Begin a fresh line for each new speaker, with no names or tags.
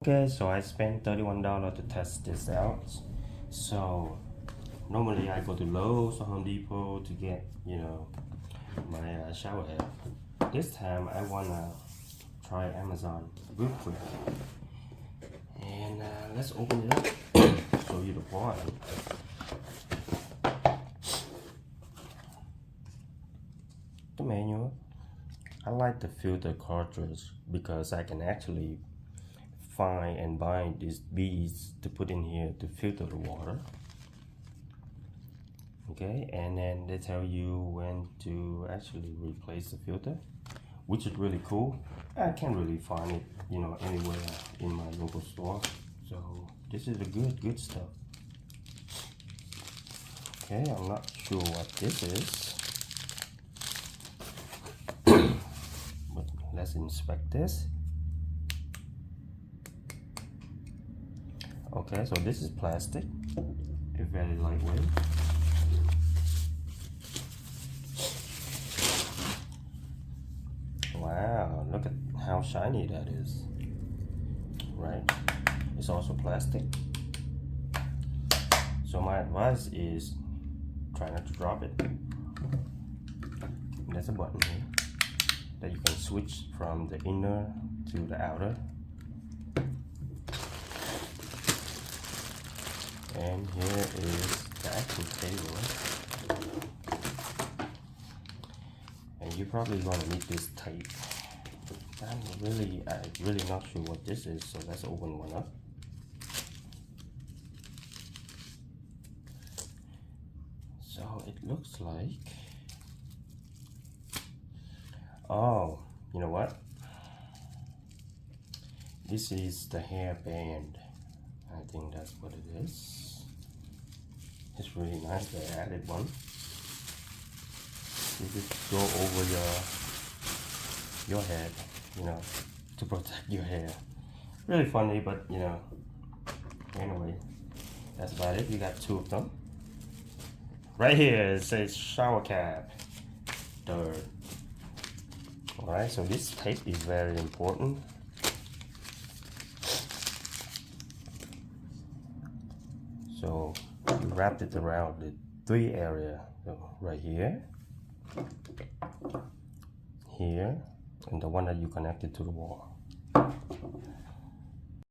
Okay, so I spent $31 to test this out. So normally I go to Lowe's or Home Depot to get, my shower head. This time I wanna try Amazon real quick. And let's open it up. Show you the part. The manual. I like the filter cartridge because I can actually find and bind these beads to put in here to filter the water. Okay, and then they tell you when to actually replace the filter, which is really cool. I can't really find it, anywhere in my local store. So this is a good stuff. Okay, I'm not sure what this is, but let's inspect this. Okay, so this is plastic, it's very lightweight. Wow, look at how shiny that is, right? It's also plastic. So my advice is try not to drop it. There's a button here that you can switch from the inner to the outer. And here is the actual cable. And you're probably going to need this tape. I'm really not sure what this is, so let's open one up. So it looks like, oh, you know what? This is the hair band. I think that's what it is. It's really nice, they added one. You just go over your head, to protect your hair. Really funny, but anyway, that's about it. You got two of them. Right here it says shower cap, third. Alright, so this tape is very important. So you wrapped it around the three area. So right here, here, and the one that you connected to the wall.